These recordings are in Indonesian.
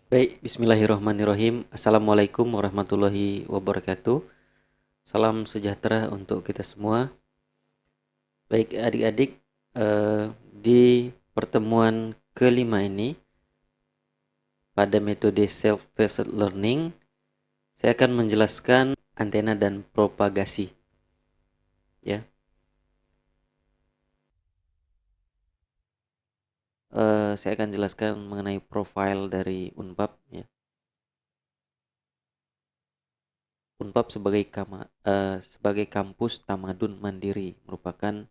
Baik, bismillahirrahmanirrahim. Assalamualaikum warahmatullahi wabarakatuh. Salam sejahtera untuk kita semua. Baik adik-adik, di pertemuan kelima ini pada metode self-paced learning, saya akan menjelaskan antena dan propagasi. Ya, saya akan jelaskan mengenai profil dari Unpad. Ya. Unpad sebagai kampus tamadun mandiri merupakan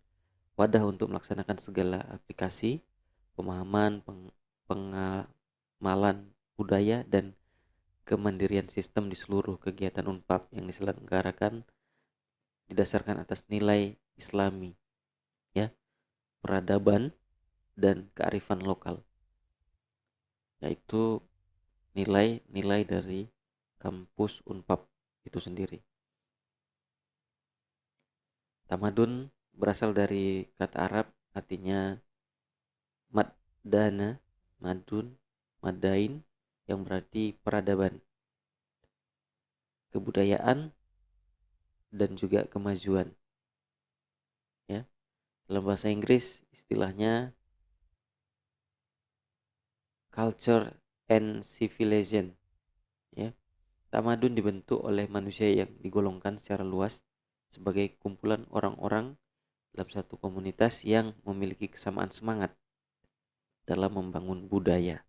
wadah untuk melaksanakan segala aplikasi, pemahaman, pengamalan budaya, dan kemandirian sistem di seluruh kegiatan Unpad yang diselenggarakan didasarkan atas nilai Islami, ya, peradaban dan kearifan lokal, yaitu nilai-nilai dari kampus Unpad itu sendiri. Tamadun berasal dari kata Arab artinya madana, madun, madain, yang berarti peradaban, kebudayaan, dan juga kemajuan. Ya, dalam bahasa Inggris istilahnya culture and civilization. Ya, tamadun dibentuk oleh manusia yang digolongkan secara luas sebagai kumpulan orang-orang dalam satu komunitas yang memiliki kesamaan semangat dalam membangun budaya.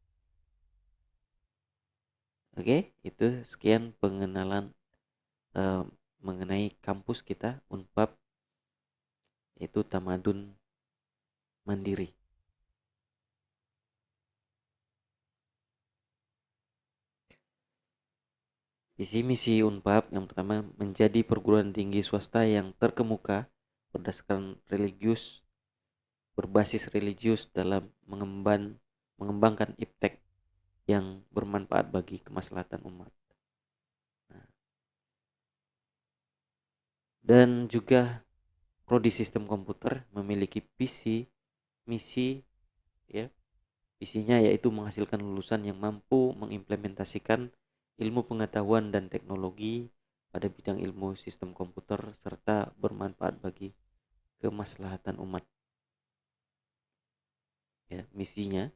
Oke, itu sekian pengenalan mengenai kampus kita Unpad, yaitu tamadun mandiri. Visi misi Unpad yang pertama, menjadi perguruan tinggi swasta yang terkemuka berbasis religius dalam mengembangkan iptek yang bermanfaat bagi kemaslahatan umat. Nah, dan juga prodi sistem komputer memiliki visi misi, ya, visinya yaitu menghasilkan lulusan yang mampu mengimplementasikan ilmu pengetahuan dan teknologi pada bidang ilmu sistem komputer serta bermanfaat bagi kemaslahatan umat. Ya, misinya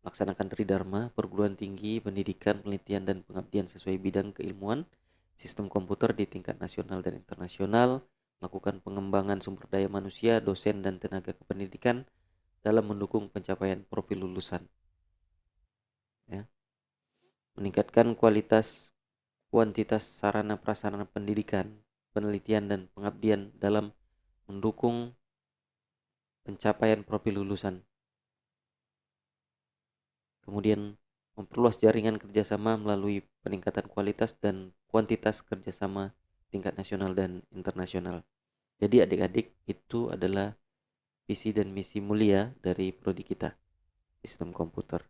laksanakan Tridharma, perguruan tinggi, pendidikan, penelitian, dan pengabdian sesuai bidang keilmuan, sistem komputer di tingkat nasional dan internasional, melakukan pengembangan sumber daya manusia, dosen, dan tenaga kependidikan dalam mendukung pencapaian profil lulusan. Ya. Meningkatkan kuantitas sarana prasarana pendidikan, penelitian, dan pengabdian dalam mendukung pencapaian profil lulusan. Kemudian memperluas jaringan kerjasama melalui peningkatan kualitas dan kuantitas kerjasama tingkat nasional dan internasional. Jadi adik-adik, itu adalah visi dan misi mulia dari prodi kita, sistem komputer.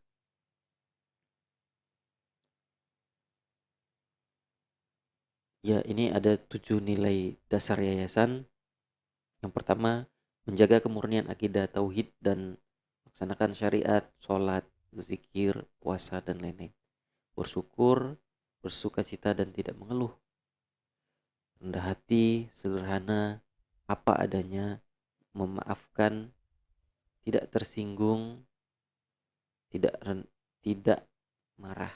Ya, ini ada 7 nilai dasar yayasan. Yang pertama, menjaga kemurnian akidah tauhid dan melaksanakan syariat, sholat, zikir, puasa, dan lain-lain. Bersyukur, bersukacita, dan tidak mengeluh. Rendah hati, sederhana, apa adanya, memaafkan, tidak tersinggung, tidak marah.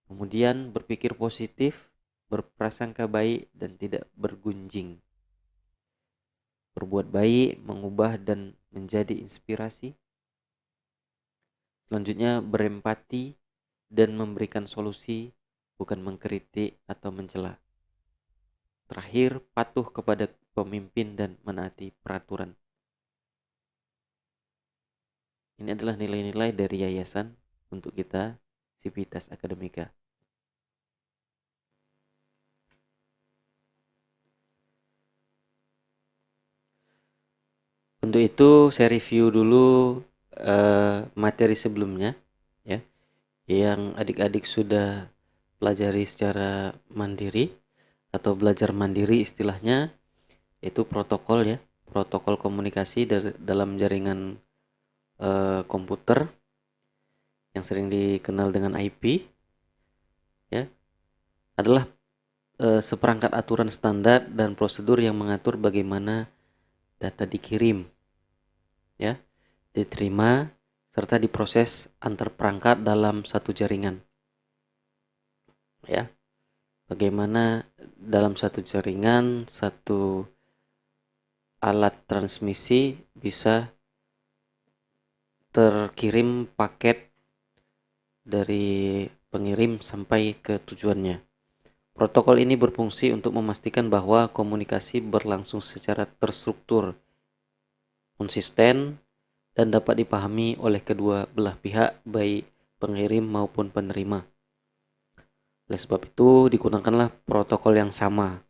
Kemudian berpikir positif, berprasangka baik, dan tidak bergunjing. Berbuat baik, mengubah, dan menjadi inspirasi. Selanjutnya berempati dan memberikan solusi, bukan mengkritik atau mencela. Terakhir, patuh kepada pemimpin dan menaati peraturan. Ini adalah nilai-nilai dari yayasan untuk kita, Civitas Akademika. Untuk itu saya review dulu materi sebelumnya, ya, yang adik-adik sudah pelajari secara mandiri atau belajar mandiri istilahnya, yaitu protokol, ya, protokol komunikasi dalam jaringan komputer. yang sering dikenal dengan IP, ya, adalah seperangkat aturan standar dan prosedur yang mengatur bagaimana data dikirim, ya, diterima, serta diproses antar perangkat dalam satu jaringan, ya. Bagaimana dalam satu jaringan, satu alat transmisi bisa terkirim paket dari pengirim sampai ke tujuannya. Protokol ini berfungsi untuk memastikan bahwa komunikasi berlangsung secara terstruktur, konsisten, dan dapat dipahami oleh kedua belah pihak, baik pengirim maupun penerima. Oleh sebab itu, digunakanlah protokol yang sama.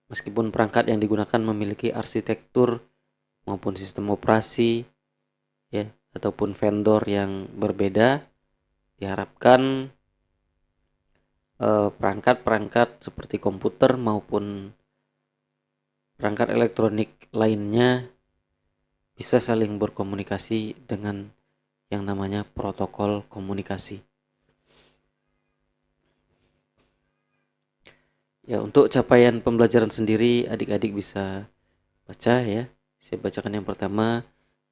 Meskipun perangkat yang digunakan memiliki arsitektur maupun sistem operasi, ya, ataupun vendor yang berbeda, diharapkan perangkat-perangkat seperti komputer maupun perangkat elektronik lainnya bisa saling berkomunikasi dengan yang namanya protokol komunikasi. Ya, untuk capaian pembelajaran sendiri adik-adik bisa baca, ya. Saya bacakan yang pertama,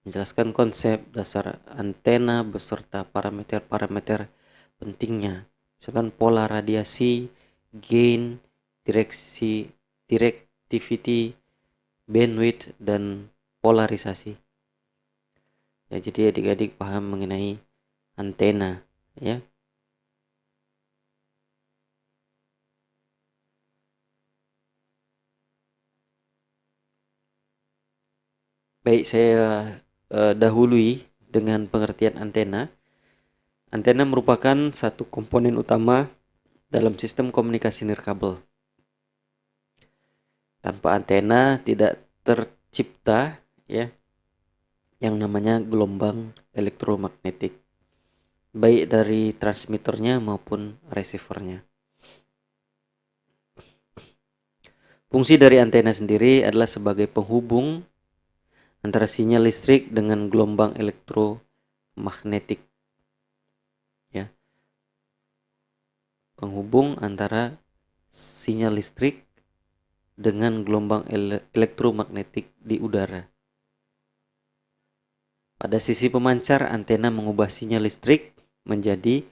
menjelaskan konsep dasar antena beserta parameter-parameter pentingnya. Misalkan pola radiasi, gain, directivity, bandwidth, dan polarisasi. Ya, jadi adik-adik paham mengenai antena, ya. Baik, saya dahului dengan pengertian antena. Antena merupakan satu komponen utama dalam sistem komunikasi nirkabel. Tanpa antena tidak tercipta, ya, yang namanya gelombang elektromagnetik, baik dari transmitternya maupun receivernya. Fungsi dari antena sendiri adalah sebagai penghubung antara sinyal listrik dengan gelombang elektromagnetik, ya. Penghubung antara sinyal listrik dengan gelombang elektromagnetik di udara. Pada sisi pemancar, antena mengubah sinyal listrik menjadi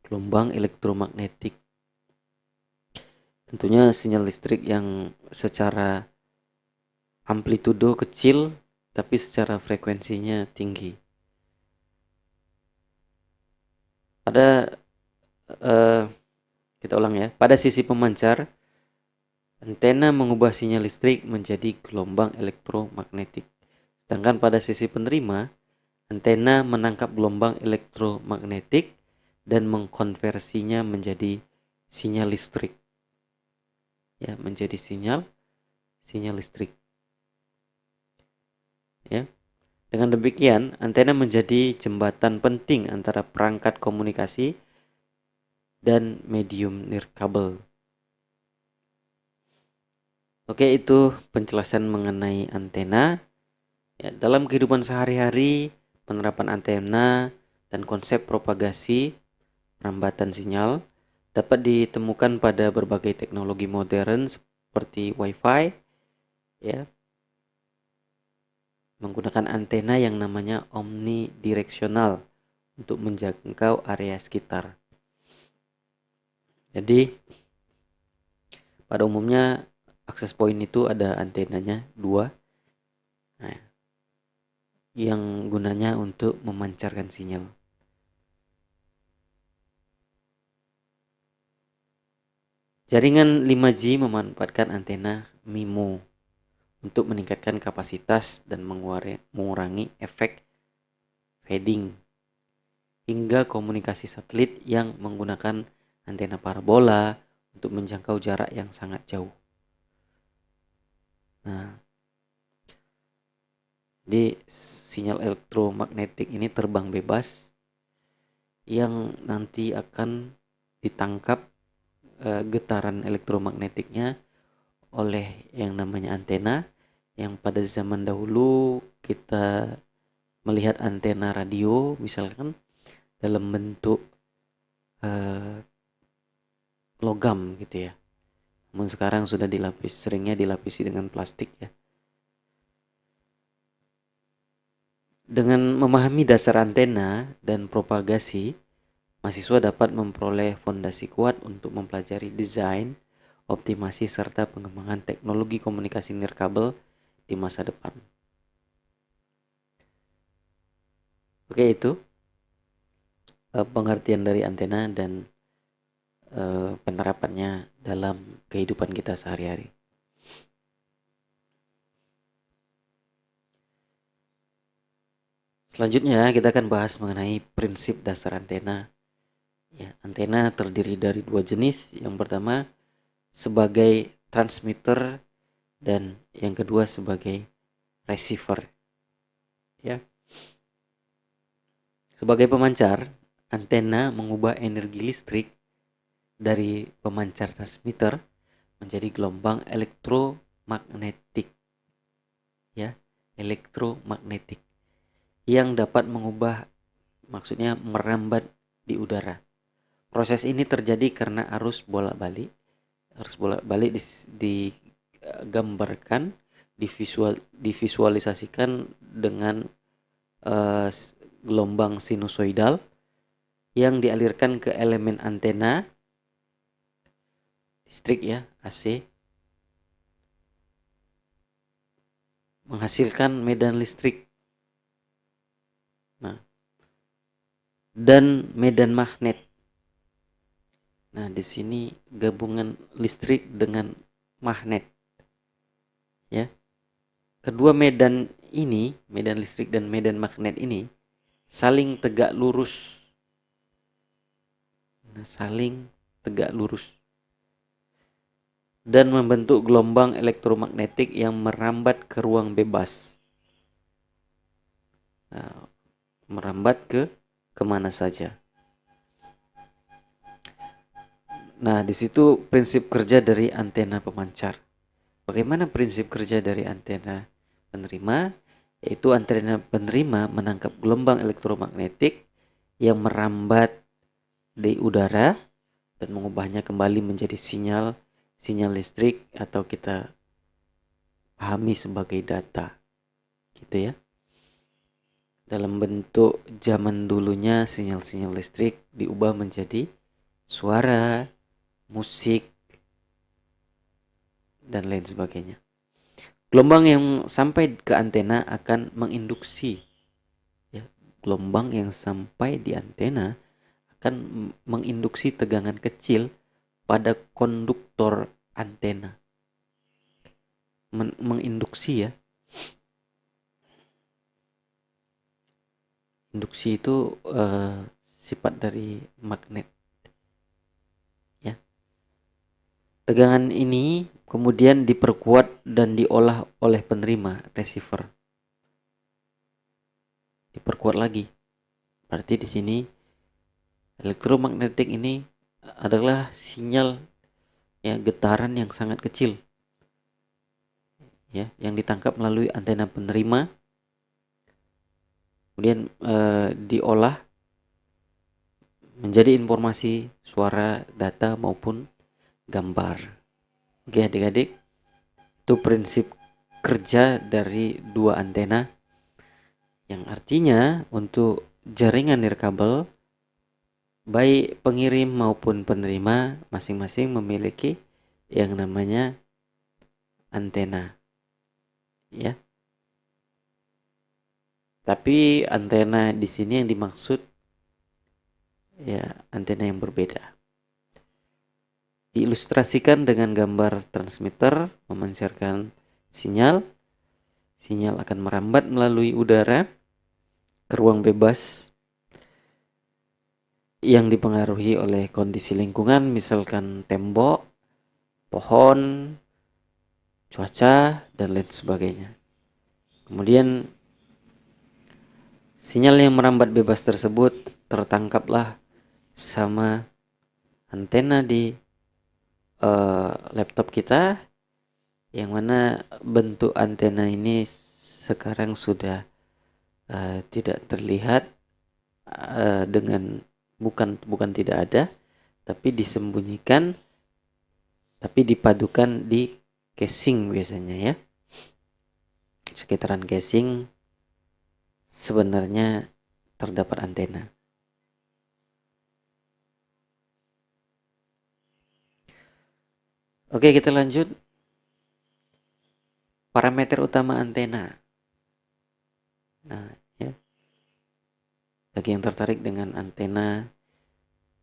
gelombang elektromagnetik. Tentunya sinyal listrik yang secara amplitudo kecil tapi secara frekuensinya tinggi. Kita ulang, ya. Pada sisi pemancar, antena mengubah sinyal listrik menjadi gelombang elektromagnetik. Sedangkan pada sisi penerima, antena menangkap gelombang elektromagnetik dan mengkonversinya menjadi sinyal listrik. Ya, menjadi sinyal listrik. Ya. Dengan demikian, antena menjadi jembatan penting antara perangkat komunikasi dan medium nirkabel. Oke, itu penjelasan mengenai antena. Ya, dalam kehidupan sehari-hari, penerapan antena dan konsep propagasi perambatan sinyal dapat ditemukan pada berbagai teknologi modern seperti Wi-Fi, ya, menggunakan antena yang namanya omnidireksional untuk menjangkau area sekitar. Jadi pada umumnya akses point itu ada antenanya 2, nah, yang gunanya untuk memancarkan sinyal. Jaringan 5G memanfaatkan antena MIMO untuk meningkatkan kapasitas dan mengurangi efek fading, hingga komunikasi satelit yang menggunakan antena parabola untuk menjangkau jarak yang sangat jauh. Nah, di sinyal elektromagnetik ini terbang bebas yang nanti akan ditangkap getaran elektromagnetiknya oleh yang namanya antena, yang pada zaman dahulu kita melihat antena radio misalkan, dalam bentuk logam gitu ya. Namun sekarang sudah seringnya dilapisi dengan plastik ya. Dengan memahami dasar antena dan propagasi, mahasiswa dapat memperoleh fondasi kuat untuk mempelajari desain, optimasi, serta pengembangan teknologi komunikasi nirkabel di masa depan. Oke, itu pengertian dari antena dan penerapannya dalam kehidupan kita sehari-hari. Selanjutnya kita akan bahas mengenai prinsip dasar antena. Ya, antena terdiri dari dua jenis. Yang pertama sebagai transmitter dan yang kedua sebagai receiver. Ya. Sebagai pemancar, antena mengubah energi listrik dari pemancar transmitter menjadi gelombang elektromagnetik. Ya, elektromagnetik yang dapat mengubah, maksudnya merambat di udara. Proses ini terjadi karena arus bolak-balik digambarkan, divisualisasikan dengan gelombang sinusoidal yang dialirkan ke elemen antena listrik ya, AC, menghasilkan medan listrik. Nah, dan medan magnet. Nah, di sini gabungan listrik dengan magnet. Ya. Kedua medan ini, medan listrik dan medan magnet ini saling tegak lurus. Nah, saling tegak lurus dan membentuk gelombang elektromagnetik yang merambat ke ruang bebas. Nah, merambat ke kemana saja. Nah, di situ prinsip kerja dari antena pemancar. Bagaimana prinsip kerja dari antena penerima? Yaitu antena penerima menangkap gelombang elektromagnetik yang merambat di udara dan mengubahnya kembali menjadi sinyal listrik atau kita pahami sebagai data. Gitu ya. Dalam bentuk zaman dulunya sinyal-sinyal listrik diubah menjadi suara, musik, dan lain sebagainya. Gelombang yang sampai ke antena akan menginduksi. Ya, gelombang yang sampai di antena akan menginduksi tegangan kecil pada konduktor antena. Menginduksi ya. Induksi itu sifat dari magnet. Ya. Tegangan ini kemudian diperkuat dan diolah oleh penerima, receiver. Diperkuat lagi. Berarti di sini elektromagnetik ini adalah sinyal ya, getaran yang sangat kecil. Ya, yang ditangkap melalui antena penerima. Kemudian diolah menjadi informasi, suara, data maupun gambar. Oke adik-adik, itu prinsip kerja dari dua antena yang artinya untuk jaringan nirkabel baik pengirim maupun penerima masing-masing memiliki yang namanya antena. Ya. Tapi antena di sini yang dimaksud ya antena yang berbeda. Diilustrasikan dengan gambar transmitter memancarkan sinyal. Sinyal akan merambat melalui udara ke ruang bebas yang dipengaruhi oleh kondisi lingkungan, misalkan tembok, pohon, cuaca, dan lain sebagainya. Kemudian sinyal yang merambat bebas tersebut tertangkaplah sama antena di laptop kita, yang mana bentuk antena ini sekarang sudah tidak terlihat dengan bukan tidak ada, tapi disembunyikan, tapi dipadukan di casing biasanya ya. Sekitaran casing sebenarnya terdapat antena. Oke, kita lanjut. Parameter utama antena. Nah, ya. Bagi yang tertarik dengan antena,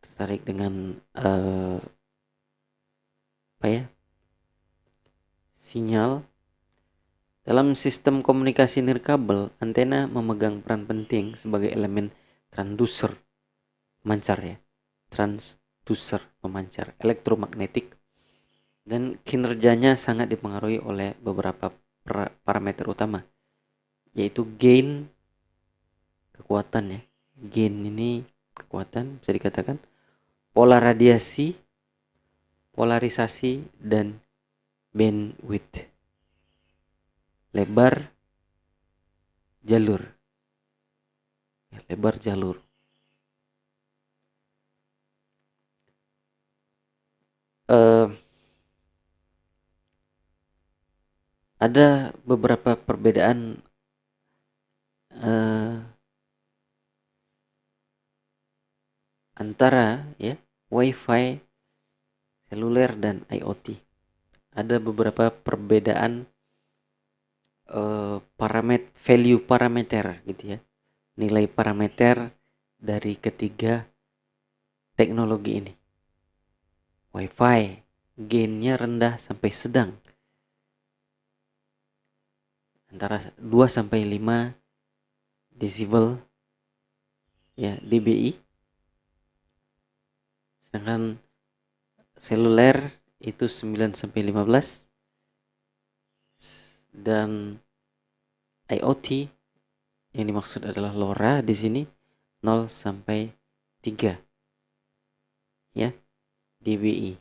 tertarik dengan sinyal. Dalam sistem komunikasi nirkabel, antena memegang peran penting sebagai elemen transducer pemancar ya. Transducer pemancar elektromagnetik, dan kinerjanya sangat dipengaruhi oleh beberapa parameter utama, yaitu gain, kekuatan ya. Gain ini kekuatan bisa dikatakan, pola radiasi, polarisasi, dan bandwidth, lebar jalur ya, lebar jalur. Ada beberapa perbedaan antara ya Wi-Fi, seluler, dan IoT. Ada beberapa perbedaan value parameter gitu ya, nilai parameter dari ketiga teknologi ini. Wi-Fi gainnya rendah sampai sedang, antara 2 sampai 5 desibel ya, dBi. Sedangkan seluler itu 9 sampai 15, dan IoT yang dimaksud adalah LoRa di sini 0 sampai 3 ya, dBi.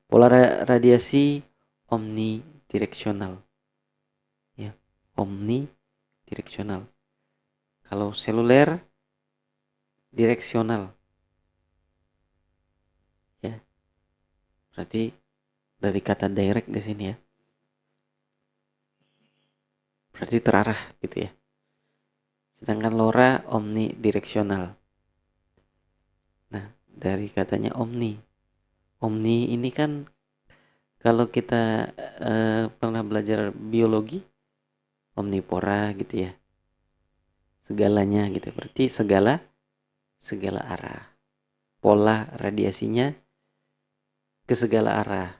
Pola radiasi omnidireksional ya, omnidireksional. Kalau seluler direksional ya, berarti dari kata direct di sini ya, berarti terarah gitu ya. Sedangkan LoRa omnidireksional. Nah, dari katanya omni ini kan kalau kita pernah belajar biologi, omnivora gitu ya, segalanya gitu, berarti segala arah, pola radiasinya ke segala arah.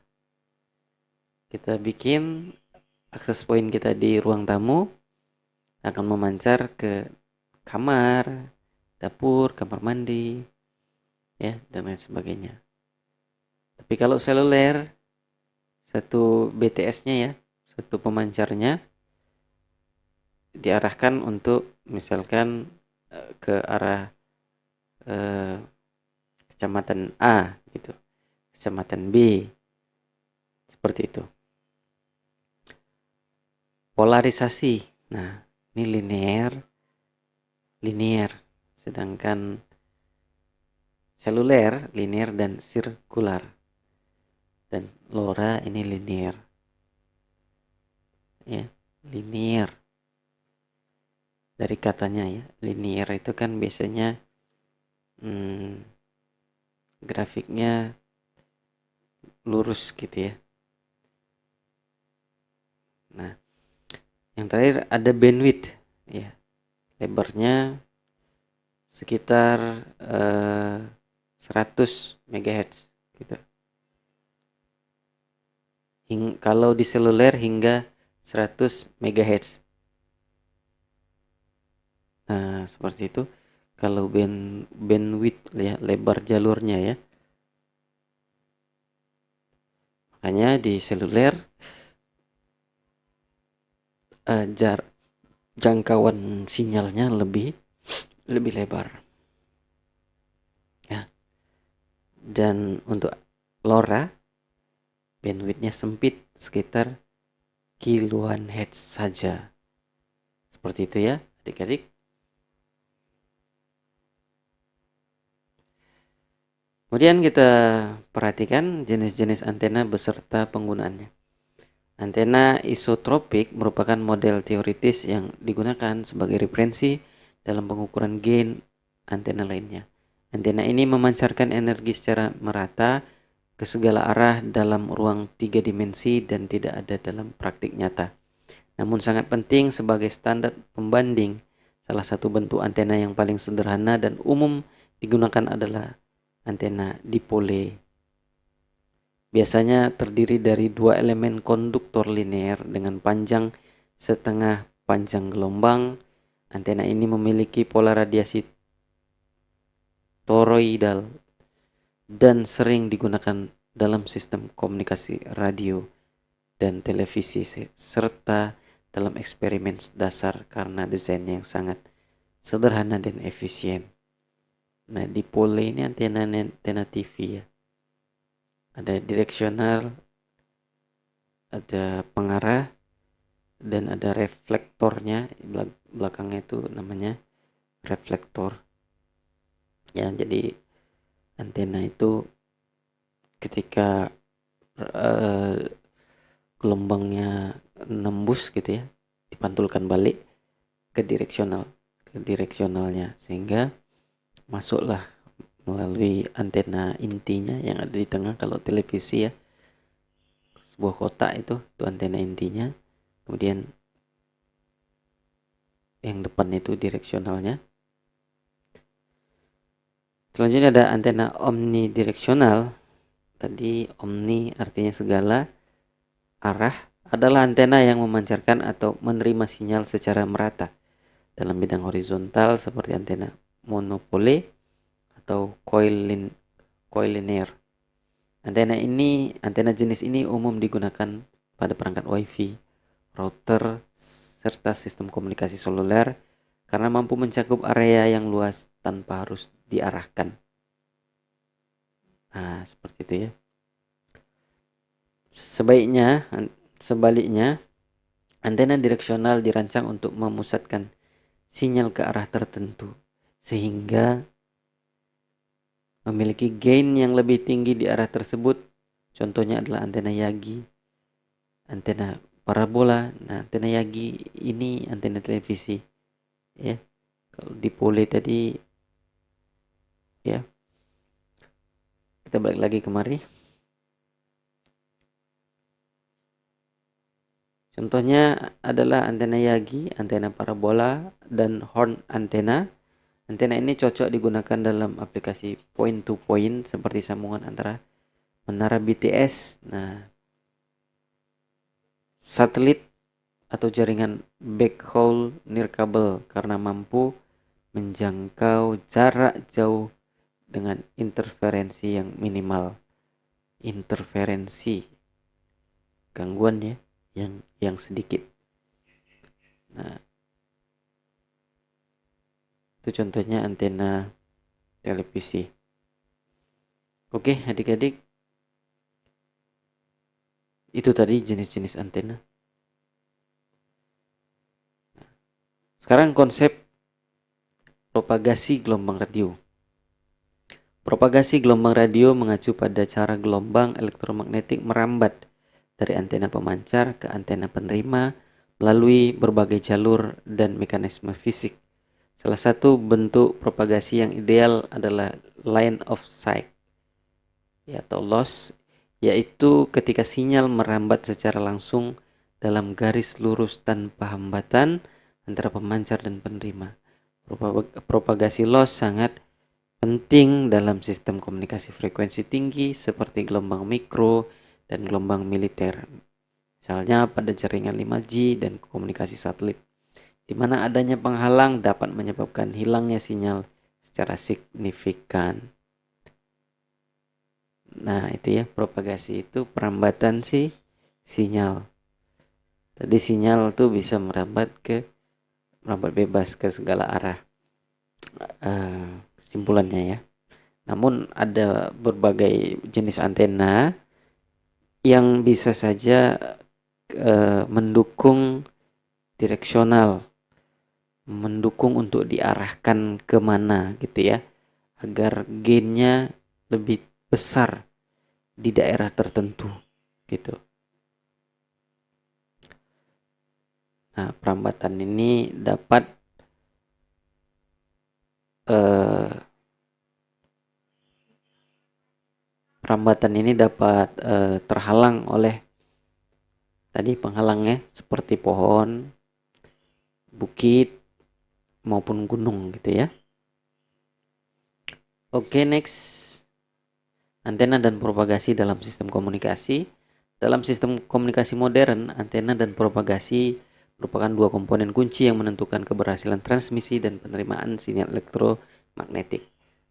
Kita bikin akses point kita di ruang tamu akan memancar ke kamar, dapur, kamar mandi ya, dan lain sebagainya. Tapi kalau seluler, satu BTS-nya ya, satu pemancarnya diarahkan untuk misalkan ke arah kecamatan A gitu, kecamatan B, seperti itu. Polarisasi, nah ini linear, sedangkan seluler linear dan sirkular, dan LoRa ini linear ya, linear. Dari katanya ya, linear itu kan biasanya grafiknya lurus gitu ya. Nah, yang terakhir ada bandwidth ya, lebarnya sekitar 100 MHz gitu. Kalau di seluler hingga 100 MHz. Nah, seperti itu. Kalau bandwidth ya, lebar jalurnya ya. Makanya di seluler jangkauan sinyalnya lebih lebar ya. Dan untuk LoRa bandwidthnya sempit, sekitar kiloan hertz saja. Seperti itu ya adik-adik. Kemudian kita perhatikan jenis-jenis antena beserta penggunaannya. Antena isotropik merupakan model teoritis yang digunakan sebagai referensi dalam pengukuran gain antena lainnya. Antena ini memancarkan energi secara merata ke segala arah dalam ruang 3 dimensi dan tidak ada dalam praktik nyata. Namun sangat penting sebagai standar pembanding. Salah satu bentuk antena yang paling sederhana dan umum digunakan adalah antena dipole. Biasanya terdiri dari dua elemen konduktor linear dengan panjang setengah panjang gelombang. Antena ini memiliki pola radiasi toroidal dan sering digunakan dalam sistem komunikasi radio dan televisi serta dalam eksperimen dasar karena desainnya yang sangat sederhana dan efisien. Nah, dipole ini antena TV ya. Ada direksional, ada pengarah, dan ada reflektornya. Belakangnya itu namanya reflektor. Ya, jadi antena itu ketika gelombangnya nembus gitu ya, dipantulkan balik ke direksionalnya sehingga masuklah melalui antena intinya yang ada di tengah. Kalau televisi ya, sebuah kotak itu antena intinya, kemudian yang depan itu direksionalnya. Selanjutnya ada antena omnidireksional. Tadi omni artinya segala arah, adalah antena yang memancarkan atau menerima sinyal secara merata dalam bidang horizontal seperti antena monopole atau coilinear. Antena jenis ini umum digunakan pada perangkat Wi-Fi, router, serta sistem komunikasi seluler karena mampu mencakup area yang luas tanpa harus diarahkan. Nah, seperti itu ya. Sebaliknya, antena direksional dirancang untuk memusatkan sinyal ke arah tertentu sehingga memiliki gain yang lebih tinggi di arah tersebut. Contohnya adalah antena Yagi, antena parabola. Nah, antena Yagi ini antena televisi ya. Kalau dipole tadi ya, kita balik lagi kemari. Contohnya adalah antena Yagi, antena parabola, dan horn antena. Antena ini cocok digunakan dalam aplikasi point to point seperti sambungan antara menara BTS, satelit atau jaringan backhaul nirkabel karena mampu menjangkau jarak jauh dengan interferensi yang minimal. Interferensi, gangguan ya, yang sedikit. Nah, itu contohnya antena televisi. Oke, adik-adik, itu tadi jenis-jenis antena. Sekarang konsep propagasi gelombang radio. Propagasi gelombang radio mengacu pada cara gelombang elektromagnetik merambat dari antena pemancar ke antena penerima melalui berbagai jalur dan mekanisme fisik. Salah satu bentuk propagasi yang ideal adalah line of sight atau loss, yaitu ketika sinyal merambat secara langsung dalam garis lurus tanpa hambatan antara pemancar dan penerima. Propagasi loss sangat penting dalam sistem komunikasi frekuensi tinggi seperti gelombang mikro dan gelombang militer. Misalnya pada jaringan 5G dan komunikasi satelit, di mana adanya penghalang dapat menyebabkan hilangnya sinyal secara signifikan. Nah, itu ya, propagasi itu perambatan sinyal. Tadi sinyal tuh bisa merambat bebas ke segala arah. Simpulannya ya. Namun ada berbagai jenis antena yang bisa saja mendukung direksional, mendukung untuk diarahkan kemana gitu ya, agar gainnya lebih besar di daerah tertentu gitu. Nah, perambatan ini dapat terhalang oleh tadi penghalangnya seperti pohon, bukit maupun gunung gitu ya. Oke, next. Antena dan propagasi dalam sistem komunikasi. Dalam sistem komunikasi modern, antena dan propagasi merupakan dua komponen kunci yang menentukan keberhasilan transmisi dan penerimaan sinyal elektromagnetik.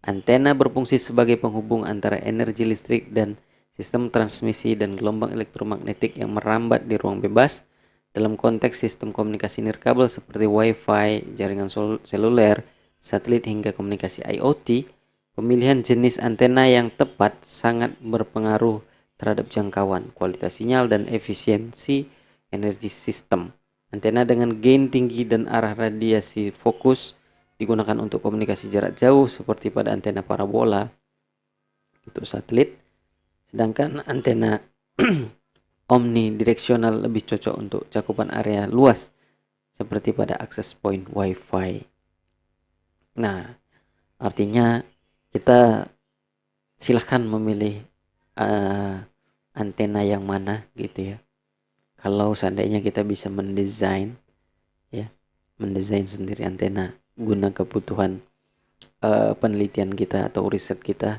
Antena berfungsi sebagai penghubung antara energi listrik dan sistem transmisi dan gelombang elektromagnetik yang merambat di ruang bebas. Dalam konteks sistem komunikasi nirkabel seperti Wi-Fi, jaringan seluler, satelit hingga komunikasi IoT, pemilihan jenis antena yang tepat sangat berpengaruh terhadap jangkauan, kualitas sinyal, dan efisiensi energi sistem. Antena dengan gain tinggi dan arah radiasi fokus digunakan untuk komunikasi jarak jauh seperti pada antena parabola untuk satelit, sedangkan antena omnidireksional lebih cocok untuk cakupan area luas seperti pada access point Wi-Fi. Nah, artinya kita silahkan memilih antena yang mana gitu ya. Kalau seandainya kita bisa mendesain sendiri antena guna kebutuhan penelitian kita atau riset kita.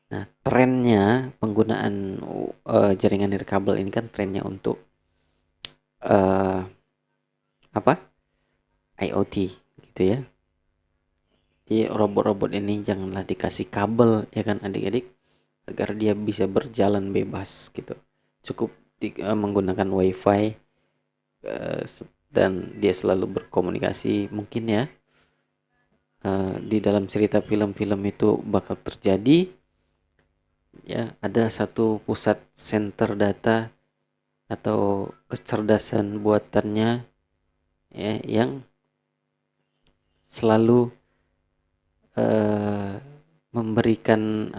Nah, trennya penggunaan jaringan nirkabel ini kan trennya untuk IoT gitu ya. Jadi robot-robot ini janganlah dikasih kabel ya kan adik-adik, agar dia bisa berjalan bebas gitu. Cukup menggunakan Wi-Fi dan dia selalu berkomunikasi. Mungkin ya di dalam cerita film-film itu bakal terjadi ya, ada satu pusat center data atau kecerdasan buatannya ya, yang selalu memberikan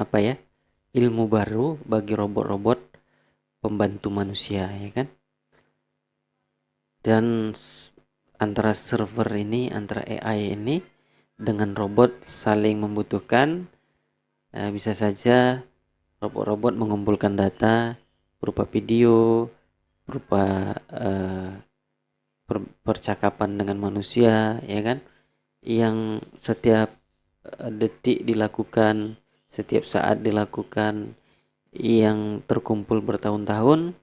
ilmu baru bagi robot-robot pembantu manusia ya kan. Dan antara server ini, antara AI ini dengan robot saling membutuhkan. Bisa saja robot-robot mengumpulkan data berupa video, berupa percakapan dengan manusia ya kan, yang setiap detik dilakukan, setiap saat dilakukan, yang terkumpul bertahun-tahun,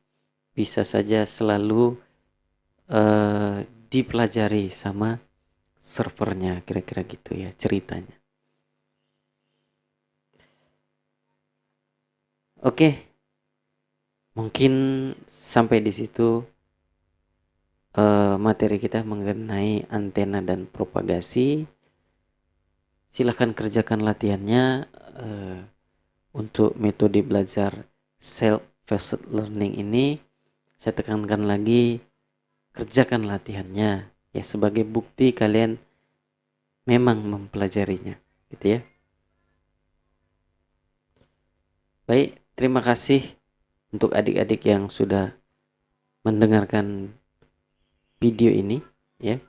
bisa saja selalu dipelajari sama servernya, kira-kira gitu ya ceritanya. Oke, mungkin sampai di situ materi kita mengenai antena dan propagasi. Silahkan kerjakan latihannya. Untuk metode belajar self-paced learning ini, saya tekankan lagi, kerjakan latihannya ya, sebagai bukti kalian memang mempelajarinya gitu ya. Baik, terima kasih untuk adik-adik yang sudah mendengarkan video ini ya.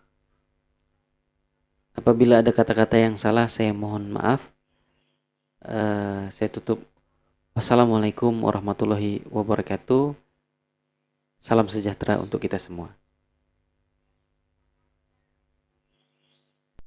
Apabila ada kata-kata yang salah, saya mohon maaf. Saya tutup. Wassalamualaikum warahmatullahi wabarakatuh. Salam sejahtera untuk kita semua.